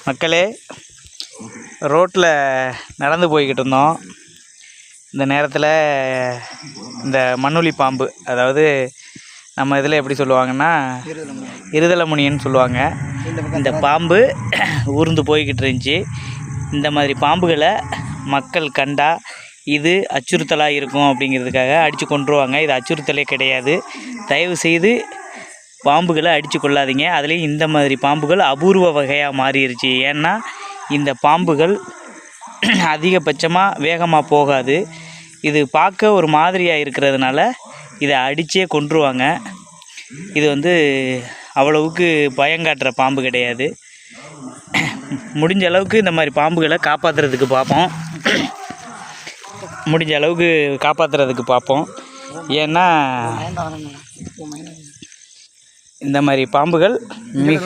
மக்களே, ரோட்டில் நடந்து போய்கிட்டு இருந்தோம். இந்த நேரத்தில் இந்த மண்ணுளி பாம்பு, அதாவது நம்ம இதில் எப்படி சொல்லுவாங்கன்னா இருதலைமுனின்னு சொல்லுவாங்க. இந்த பாம்பு ஊர்ந்து போய்கிட்டு இருந்துச்சு. இந்த மாதிரி பாம்புகளை மக்கள் கண்டா இது அச்சுறுத்தலாக இருக்கும் அப்படிங்கிறதுக்காக அடித்து கொன்றுவாங்க. இது அச்சுறுத்தலே கிடையாது. தயவு செய்து பாம்புகளை அடித்து கொள்ளாதீங்க. அதுலேயும் இந்த மாதிரி பாம்புகள் அபூர்வ வகையாக மாறிடுச்சு. ஏன்னா இந்த பாம்புகள் அதிகபட்சமாக வேகமாக போகாது. இது பார்க்க ஒரு மாதிரியாக இருக்கிறதுனால இதை அடித்தே கொன்றுவாங்க. இது அவ்வளவுக்கு பயங்காட்டுற பாம்பு கிடையாது. முடிஞ்ச அளவுக்கு இந்த மாதிரி பாம்புகளை காப்பாற்றுறதுக்கு பார்ப்போம். ஏன்னா இந்த மாதிரி பாம்புகள் மிக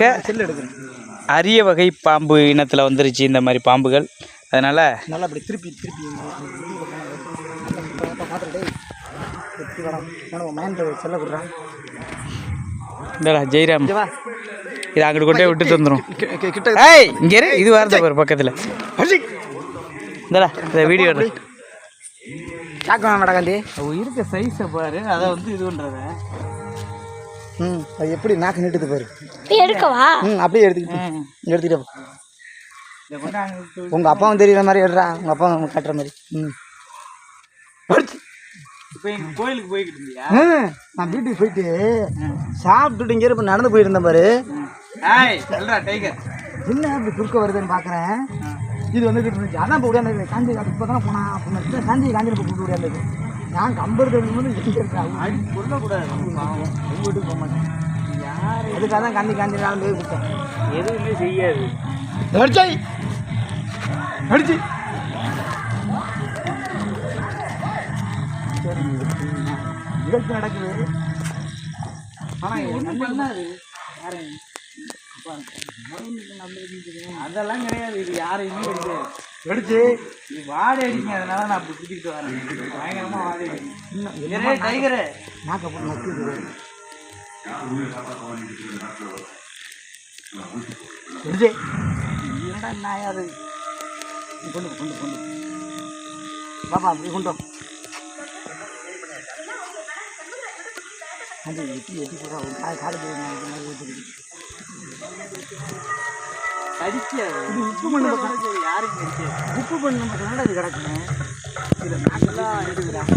அரிய வகை பாம்பு இனத்தில் வந்துருச்சு. இந்த மாதிரி பாம்புகள் அதனால் நல்லா அப்படி திருப்பி செல்ல கொடுறான். இந்தடா ஜெயராம், இது அங்கிட்டு கொண்டே விட்டுட்டு வந்துடும். இங்கே இது வரத ஒரு பக்கத்தில் இந்தடா இந்த வீடியோ கேட்க மாட்டாக்காண்டி இருக்க சைஸை பாரு. அதை இது பண்ணுறத அது எப்படி நாக்கு நீட்டுது பாரு. எடுக்கவா? அப்படியே எடுத்துக்கிட்டே உங்கள் அப்பாவும் தெரியுற மாதிரி எடுறா, உங்கள் அப்பா கட்டுற மாதிரி. இப்போ எங்கள் கோயிலுக்கு போய்கிட்டு இருந்தியா? நான் வீட்டுக்கு போயிட்டு சாப்பிட்டுட்டு இங்கே இப்போ நடந்து போயிட்டு இருந்தேன் பாரு. டைகர் என்ன இப்படி குறுக்க வருதுன்னு பார்க்குறேன். இது வந்துட்டு இருந்துச்சு. அதான் இப்போ உடையாந்து காஞ்சி இப்போ தானே போனா அப்படின்னு காஞ்சி இப்போ கூப்பிட்டு உடையாந்தது. நான் கம்பர் போது எங்கே இருக்கேன் சொல்லக்கூடாது. எங்கள் வீட்டுக்கு போக மாட்டேன். யார் அதுக்காக தான் காஞ்சி நான் போய் கொடுத்தேன். எதுவுமே செய்யாது. அடிச்சு நிகழ்ச்சி நடக்குது. ஆனால் ஒன்றும் பண்ணாது. அதெல்லாம் கிடையாது. இது யாரையுமே கிடையாது. வெடிச்சு இது வாடை அடிங்க. அதனால நான் அப்படி சுற்றிக்கிட்டு வரேன். பயங்கரமாக வாடை அடிங்க. டைகரு நாக்க போட்டு நக்குது. வெடிச்சு என்னடா நாயாது கொண்டு பாப்பா அப்படி கொண்டோம். அது எட்டி போடுறா காடு அடிக்காது. இது உப்பு பண்ண யாரும் கிடைக்காது. உப்பு பண்ண மட்டும் இது கிடக்குங்க. இதில் நாக்கெல்லாம் எடுத்துக்கிறேன்.